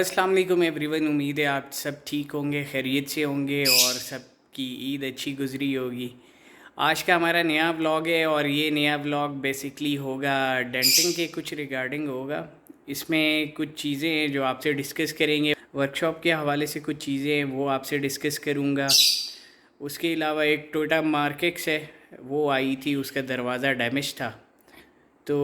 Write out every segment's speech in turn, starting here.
अस्सलाम वालेकुम एवरीवन। उम्मीद है आप सब ठीक होंगे, खैरियत से होंगे और सबकी ईद अच्छी गुजरी होगी। आज का हमारा नया व्लॉग है और ये नया व्लॉग बेसिकली होगा डेंटिंग के कुछ रिगार्डिंग होगा। इसमें कुछ चीज़ें हैं जो आपसे डिस्कस करेंगे, वर्कशॉप के हवाले से कुछ चीज़ें हैं वो आपसे डिस्कस करूँगा। उसके अलावा एक टोयोटा मार्क-एक्स है, वो आई थी, उसका दरवाज़ा डैमेज था, तो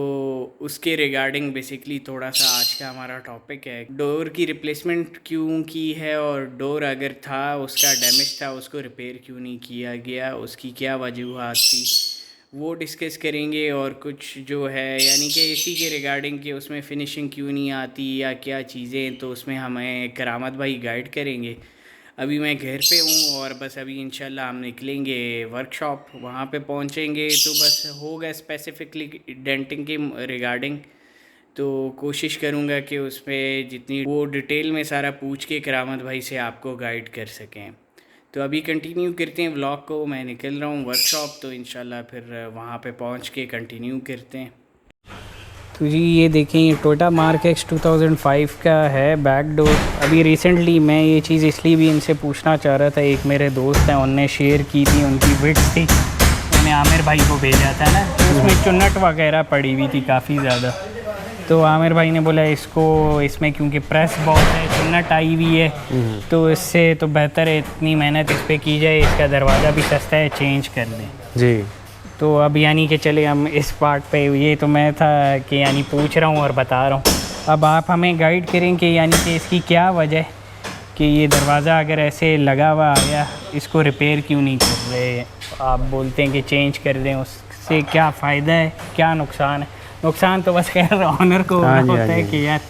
उसके रिगार्डिंग बेसिकली थोड़ा सा आज का हमारा टॉपिक है। डोर की रिप्लेसमेंट क्यों की है और डोर अगर था उसका डैमेज था उसको रिपेयर क्यों नहीं किया गया, उसकी क्या वजूहात थी, वो डिस्कस करेंगे। और कुछ जो है यानी कि इसी के रिगार्डिंग कि उसमें फ़िनिशिंग क्यों नहीं आती या क्या चीज़ें, तो उसमें हमें करामत भाई गाइड करेंगे। अभी मैं घर पे हूँ और बस अभी इंशाल्लाह हम निकलेंगे वर्कशॉप, वहाँ पे पहुँचेंगे तो बस होगा स्पेसिफ़िकली डेंटिंग के रिगार्डिंग। तो कोशिश करूँगा कि उसमें जितनी वो डिटेल में सारा पूछ के करामत भाई से आपको गाइड कर सकें। तो अभी कंटिन्यू करते हैं व्लॉग को। मैं निकल रहा हूँ वर्कशॉप, तो इंशाल्लाह फिर वहाँ पे पहुँच के कंटिन्यू करते हैं। तो जी ये देखें, ये टोयोटा मार्क-एक्स 2005 का है बैक डोर। अभी रिसेंटली मैं ये चीज़ इसलिए भी इनसे पूछना चाह रहा था, एक मेरे दोस्त हैं उनने शेयर की थी, उनकी विड्थ थी, मैंने आमिर भाई को भेजा था ना, तो उसमें चुन्नट वगैरह पड़ी हुई थी काफ़ी ज़्यादा। तो आमिर भाई ने बोला इसमें क्योंकि प्रेस बहुत है, चुन्नट आई हुई है, तो इससे तो बेहतर है इतनी मेहनत इस पर की जाए, इसका दरवाज़ा भी सस्ता है, चेंज कर दें जी। तो अब यानी कि चले हम इस पार्ट पे, ये तो मैं था कि यानी पूछ रहा हूँ और बता रहा हूँ। अब आप हमें गाइड करें कि यानी कि इसकी क्या वजह है कि ये दरवाज़ा अगर ऐसे लगा हुआ आया, इसको रिपेयर क्यों नहीं कर रहे। आप बोलते हैं कि चेंज कर दें, उससे क्या फ़ायदा है, क्या नुकसान है। नुकसान तो बस खैर ऑनर को होता है कि यार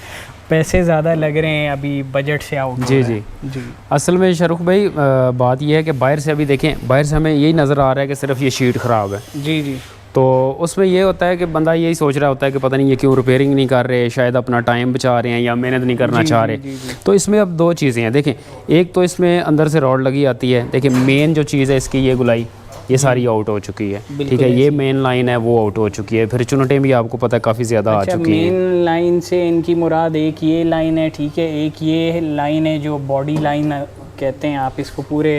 पैसे ज़्यादा लग रहे हैं, अभी बजट से आउट। जी जी जी। असल में शाहरुख भाई बात यह है कि बाहर से अभी देखें, बाहर से हमें यही नज़र आ रहा है कि सिर्फ ये शीट ख़राब है। जी जी। तो उसमें ये होता है कि बंदा यही सोच रहा होता है कि पता नहीं ये क्यों रिपेयरिंग नहीं कर रहे, शायद अपना टाइम बचा रहे हैं या मेहनत नहीं करना चाह रहे। तो इसमें अब दो चीज़ें हैं। देखें, एक तो इसमें अंदर से रॉड लगी आती है। देखिए मेन जो चीज़ है इसकी, ये गुलाई ये सारी आउट हो चुकी है, ठीक है। ये मेन लाइन है वो आउट हो चुकी है। फिर चुनटें भी आपको पता है काफ़ी ज़्यादा आ चुकी हैं। मेन लाइन से इनकी मुराद एक ये लाइन है, ठीक है, एक ये लाइन है जो बॉडी लाइन कहते हैं आप इसको, पूरे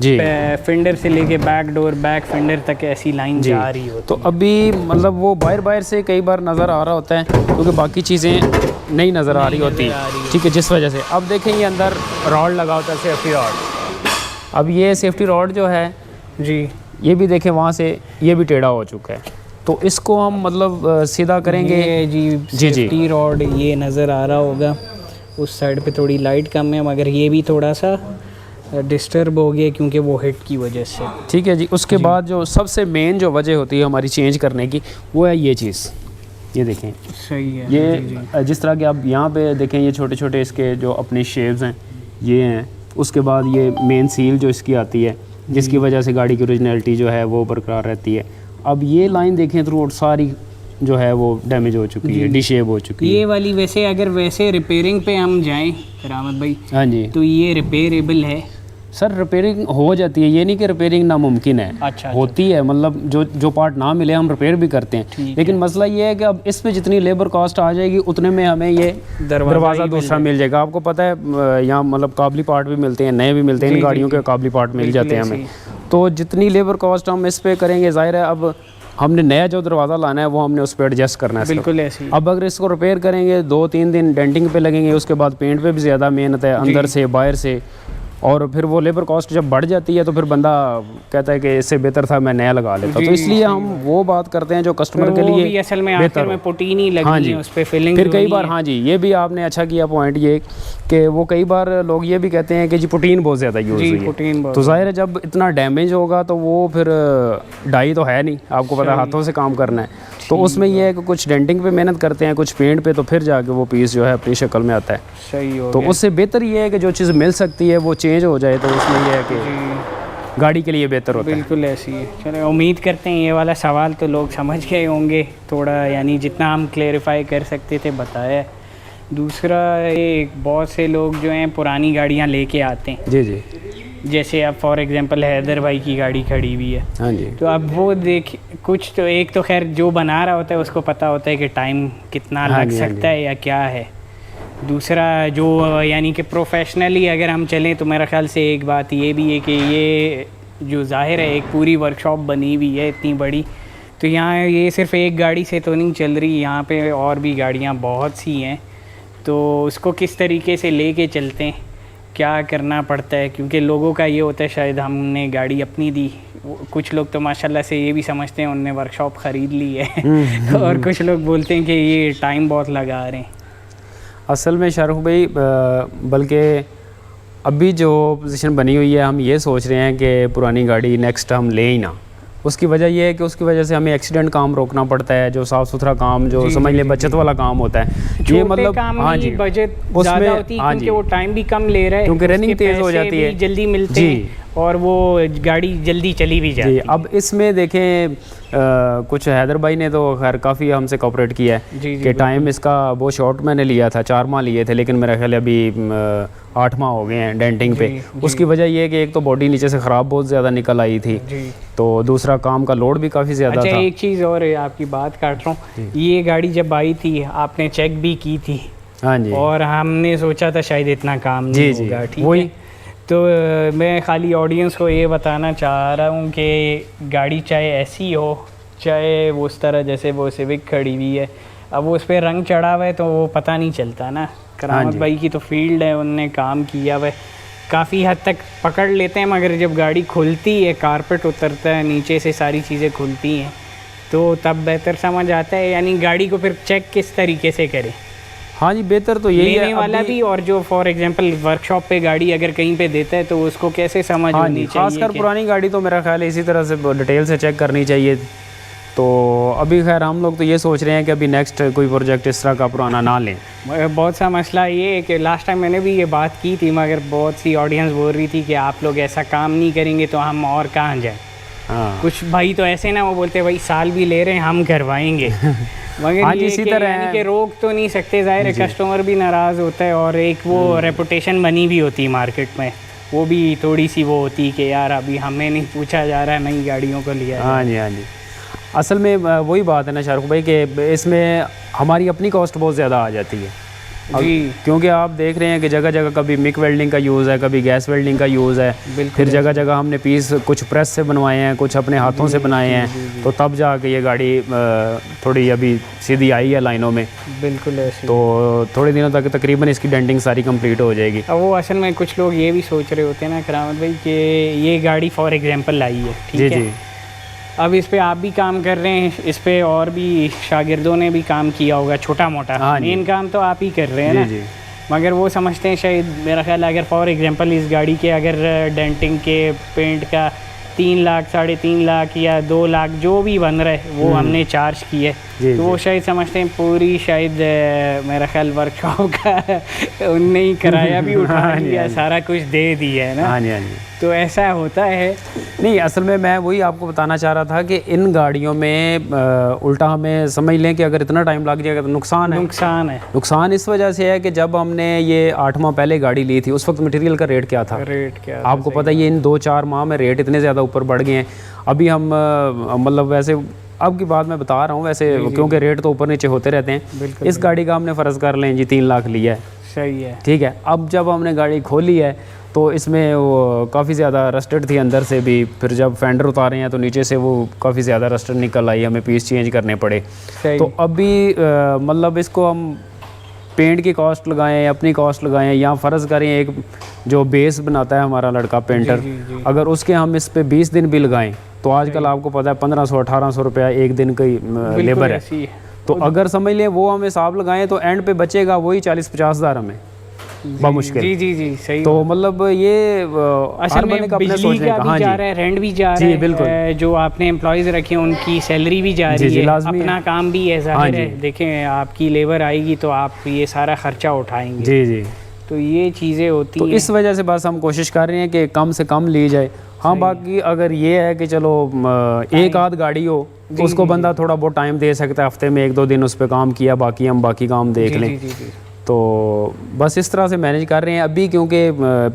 जी फिंडर से लेके बैक डोर बैक फिंडर तक ऐसी लाइन जा रही हो। तो अभी मतलब वो बाहर से कई बार नज़र आ रहा होता है क्योंकि बाकी चीज़ें नहीं नज़र आ रही होती, ठीक है, जिस वजह से। अब देखें ये अंदर रॉड लगा होता है, सेफ्टी रॉड। अब ये सेफ्टी रॉड जो है जी, ये भी देखें वहाँ से ये भी टेढ़ा हो चुका है। तो इसको हम मतलब सीधा करेंगे जी। सेफ्टी रॉड ये नज़र आ रहा होगा, उस साइड पे थोड़ी लाइट कम है, मगर ये भी थोड़ा सा डिस्टर्ब हो गया क्योंकि वो हिट की वजह से, ठीक है जी। उसके बाद जो सबसे मेन जो वजह होती है हमारी चेंज करने की, वो है ये चीज़। ये देखें, सही है ये जी। जिस तरह के आप यहाँ पे देखें, ये छोटे छोटे इसके जो अपनी शेप्स हैं ये हैं। उसके बाद ये मेन सील जो इसकी आती है, जिसकी वजह से गाड़ी की ओरिजिनलिटी जो है वो बरकरार रहती है। अब ये लाइन देखें तो सारी जो है वो डैमेज हो चुकी है, डिशेप हो चुकी है। ये वाली वैसे अगर वैसे रिपेयरिंग पे हम जाएं करामत भाई, हाँ जी, तो ये रिपेयरेबल है सर। रिपेयरिंग हो जाती है, ये नहीं कि रिपेयरिंग नामुमकिन है। अच्छा, होती है, मतलब जो पार्ट ना मिले हम रिपेयर भी करते हैं। लेकिन मसला ये है कि अब इस पे जितनी लेबर कॉस्ट आ जाएगी उतने में हमें ये दरवाज़ा दूसरा मिल जाएगा। आपको पता है यहाँ मतलब काबली पार्ट भी मिलते हैं, नए भी मिलते हैं, इन गाड़ियों के काबली पार्ट मिल जाते हैं हमें। तो जितनी लेबर कॉस्ट हम इस पे करेंगे, ज़ाहिर है अब हमने नया जो दरवाज़ा लाना है वो हमने उस पर एडजस्ट करना है। बिल्कुल ऐसे ही। अब अगर इसको रिपेयर करेंगे 2-3 दिन डेंटिंग पे लगेंगे, उसके बाद पेंट पे भी ज़्यादा मेहनत है, अंदर से बाहर से, और फिर वो लेबर कॉस्ट जब बढ़ जाती है तो फिर बंदा कहता है कि इससे बेहतर था मैं नया लगा लेता। तो इसलिए हम वो बात करते हैं जो कस्टमर के लिए असल में आखिर में पुटीन ही लगी। हाँ जी, उस पे फिलिंग फिर कई बार, हाँ जी, ये भी आपने अच्छा किया पॉइंट ये कि वो कई बार लोग ये भी कहते हैं कि जी पुटीन बहुत ज़्यादा यूज़ हुई है। तो ज़ाहिर है जब इतना डैमेज होगा तो वो फिर डाई तो है नहीं, आपको पता है हाथों से काम करना है। तो उसमें यह है कि कुछ डेंटिंग पे मेहनत करते हैं, कुछ पेंट पे, तो फिर जाके वो पीस जो है अपनी शक्ल में आता है। सही हो तो उससे बेहतर ये है कि जो चीज़ मिल सकती है वो चेंज हो जाए, तो उसमें यह है कि गाड़ी के लिए बेहतर होता है। बिल्कुल ऐसी है। चलो उम्मीद करते हैं ये वाला सवाल तो लोग समझ गए होंगे थोड़ा, यानी जितना हम क्लेरिफाई कर सकते थे बताया। दूसरा, एक बहुत से लोग जो हैं पुरानी गाड़ियाँ लेके आते हैं। जी जी। जैसे अब फॉर एग्जांपल हैदर भाई की गाड़ी खड़ी हुई है, हाँ जी, तो अब वो देख कुछ तो एक तो खैर जो बना रहा होता है उसको पता होता है कि टाइम कितना लग सकता है या क्या है। दूसरा जो यानी कि प्रोफेशनली अगर हम चलें तो मेरा ख़्याल से एक बात ये भी है कि ये जो ज़ाहिर है एक पूरी वर्कशॉप बनी हुई है इतनी बड़ी, तो यहाँ ये सिर्फ़ एक गाड़ी से तो नहीं चल रही, यहाँ पे और भी गाड़ियाँ बहुत सी हैं। तो उसको किस तरीके से लेके चलते हैं, क्या करना पड़ता है, क्योंकि लोगों का ये होता है शायद हमने गाड़ी अपनी दी, कुछ लोग तो माशाल्लाह से ये भी समझते हैं उनने वर्कशॉप ख़रीद ली है और कुछ लोग बोलते हैं कि ये टाइम बहुत लगा रहे हैं। असल में शाहरुख भाई बल्कि अभी जो पोजीशन बनी हुई है हम ये सोच रहे हैं कि पुरानी गाड़ी नेक्स्ट हम ले ही ना। उसकी वजह यह है कि उसकी वजह से हमें एक्सीडेंट काम रोकना पड़ता है, जो साफ़ सुथरा काम जो समझ ले बचत वाला काम होता है, ये मतलब हाँ जी बजट ज़्यादा होती है क्योंकि वो टाइम भी कम ले रहा है, क्योंकि रनिंग तेज़ हो जाती है, जल्दी मिलते हैं और वो गाड़ी जल्दी चली भी जाती है। अब इसमें देखें कुछ हैदर भाई ने तो खैर काफ़ी हमसे कोऑपरेट किया है कि टाइम इसका वो शॉर्ट मैंने लिया था 4 माह लिए थे, लेकिन मेरा ख्याल अभी 8 माह हो गए हैं डेंटिंग पे। उसकी वजह ये है कि एक तो बॉडी नीचे से ख़राब बहुत ज़्यादा निकल आई थी, तो दूसरा काम का लोड भी काफ़ी ज़्यादा था। एक चीज़ और है, आपकी बात काट रहा हूँ, ये गाड़ी जब आई थी आपने चेक भी की थी, हाँ जी, और हमने सोचा था शायद इतना काम नहीं होगा, ठीक वही। है। तो मैं खाली ऑडियंस को ये बताना चाह रहा हूँ कि गाड़ी चाहे ऐसी हो, चाहे वो उस तरह जैसे वो सिविक खड़ी हुई है, अब वो उस पर रंग चढ़ा हुआ है तो वो पता नहीं चलता ना। करामत भाई की तो फील्ड है, उनने काम किया हुआ है, काफ़ी हद तक पकड़ लेते हैं, मगर जब गाड़ी खुलती है, कारपेट उतरता है, नीचे से सारी चीज़ें खुलती हैं, तो तब बेहतर समझ आता है। यानी गाड़ी को फिर चेक किस तरीके से करें। हाँ जी, बेहतर तो यही है वाला भी, और जो फॉर एग्जांपल वर्कशॉप पे गाड़ी अगर कहीं पे देता है तो उसको कैसे समझ होनी चाहिए। खासकर पुरानी गाड़ी तो मेरा ख्याल है इसी तरह से डिटेल से चेक करनी चाहिए। तो अभी खैर हम लोग तो ये सोच रहे हैं कि अभी नेक्स्ट कोई प्रोजेक्ट इस तरह का पुराना ना लें। बहुत सा मसला ये है कि लास्ट टाइम मैंने भी ये बात की थी, मगर बहुत सी ऑडियंस बोल रही थी कि आप लोग ऐसा काम नहीं करेंगे तो हम और कहाँ जाएँ। हाँ, कुछ भाई तो ऐसे ना वो बोलते भाई साल भी ले रहे हैं हम करवाएंगे मगर हाँ, ये इसी तरह यानी कि रोक तो नहीं सकते, ज़ाहिर है कस्टमर भी नाराज़ होता है, और एक वो रेपुटेशन बनी भी होती है मार्केट में, वो भी थोड़ी सी वो होती है कि यार अभी हमें नहीं पूछा जा रहा है, नई गाड़ियों को लिया। हाँ जी, हाँ जी। असल में वही बात है ना शाहरुख भाई कि इसमें हमारी अपनी कॉस्ट बहुत ज़्यादा आ जाती है जी, क्योंकि आप देख रहे हैं कि जगह जगह कभी मिक वेल्डिंग का यूज़ है, कभी गैस वेल्डिंग का यूज़ है, फिर जगह जगह हमने पीस कुछ प्रेस से बनवाए हैं, कुछ अपने हाथों से बनाए हैं, तो तब जाके ये गाड़ी थोड़ी अभी सीधी आई है लाइनों में। बिल्कुल ऐसे। तो थोड़े दिनों तक तकरीबन इसकी डेंटिंग सारी कंप्लीट हो जाएगी। अब वो असल में कुछ लोग ये भी सोच रहे होते हैं ना करामत भाई कि ये गाड़ी फॉर एग्जाम्पल आई है, ठीक है, अब इस पे आप भी काम कर रहे हैं, इस पे और भी शागिर्दों ने भी काम किया होगा छोटा मोटा, मेन काम तो आप ही कर रहे हैं ना, मगर वो समझते हैं शायद, मेरा ख्याल अगर फॉर एग्जांपल इस गाड़ी के अगर डेंटिंग के पेंट का 3 लाख 3.5 लाख या 2 लाख जो भी बन रहा है वो हमने चार्ज किया है, तो वो शायद समझते हैं पूरी शायद मेरा ख्याल वर्कशॉप का उनने ही किराया भी उठा लिया, सारा कुछ दे दिया है ना। हाँ जी, हाँ जी। तो ऐसा होता है। नहीं, असल में मैं वही आपको बताना चाह रहा था कि इन गाड़ियों में उल्टा हमें समझ लें कि अगर इतना टाइम लग जाएगा तो नुकसान है। नुकसान इस वजह से है कि जब हमने ये 8 माह पहले गाड़ी ली थी उस वक्त मटेरियल का रेट क्या था, आपको पता है, ये इन 2-4 माह में रेट इतने ज़्यादा ऊपर बढ़ गए हैं। अभी हम मतलब वैसे अब की बात मैं बता रहा हूँ वैसे, क्योंकि रेट तो ऊपर नीचे होते रहते हैं। इस गाड़ी का हमने फ़र्ज़ कर लें जी 3 लाख लिया है, सही है, ठीक है। अब जब हमने गाड़ी खोली है तो इसमें वो काफ़ी ज़्यादा रस्टेड थी अंदर से भी, फिर जब फेंडर उतारे हैं तो नीचे से वो काफ़ी ज़्यादा रस्टेड निकल आई, हमें पीस चेंज करने पड़े। तो अभी मतलब इसको हम पेंट की कॉस्ट लगाएं, अपनी कॉस्ट लगाएं, या फ़र्ज़ करें एक जो बेस बनाता है हमारा लड़का पेंटर, अगर उसके हम इस पे 20 दिन भी लगाएं तो आजकल आपको पता है 1500-1800 रुपया एक दिन की लेबर है। तो अगर समझ लें वो हम हिसाब लगाएं तो एंड पे बचेगा वही 40-50 हज़ार हमें मुश्किल। जी सही। तो मतलब ये असल में बिजली का भी जा रहा है, रेंट भी जा रहा है, बिल्कुल, जो आपने एम्प्लॉयज़ रखे हैं उनकी सैलरी भी जा रही है, अपना काम भी है, ज़ाहिर है देखें आपकी लेबर आएगी तो आप ये सारा खर्चा उठाएंगे। जी। तो ये चीज़ें होती हैं, तो इस वजह से बस हम कोशिश कर रहे हैं कि कम से कम ली जाए। हाँ, बाकी अगर ये है कि चलो एक आध गाड़ी हो तो उसको बंदा थोड़ा बहुत टाइम दे सकता है, हफ्ते में 1-2 दिन उस पर काम किया, बाकी हम बाकी काम देख लें। तो बस इस तरह से मैनेज कर रहे हैं अभी, क्योंकि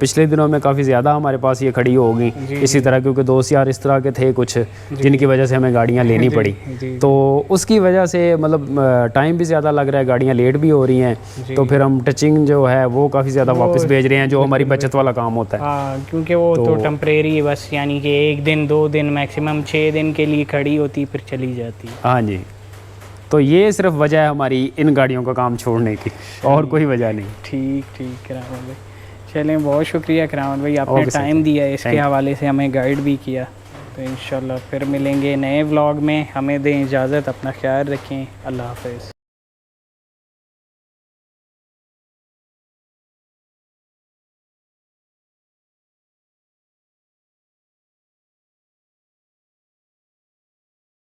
पिछले दिनों में काफ़ी ज़्यादा हमारे पास ये खड़ी हो गई इसी तरह, क्योंकि दोस्त यार इस तरह के थे कुछ जिनकी वजह से हमें गाड़ियाँ लेनी पड़ी। तो उसकी वजह से मतलब टाइम भी ज़्यादा लग रहा है, गाड़ियाँ लेट भी हो रही हैं, तो फिर हम टचिंग जो है वो काफ़ी ज़्यादा वापस भेज रहे हैं, जो हमारी बचत वाला काम होता है। हाँ, क्योंकि वो तो टेम्परेरी बस, यानी कि 1 दिन 2 दिन मैक्सिमम 6 दिन के लिए खड़ी होती फिर चली जाती। हाँ जी, तो ये सिर्फ वजह है हमारी इन गाड़ियों का काम छोड़ने की, और कोई वजह नहीं। ठीक करामत भाई, चलें, बहुत शुक्रिया करामत भाई, आपने टाइम दिया, इसके हवाले से हमें गाइड भी किया। तो इंशाल्लाह फिर मिलेंगे नए व्लॉग में, हमें दें इजाज़त, अपना ख्याल रखें, अल्लाह हाफ़िज़।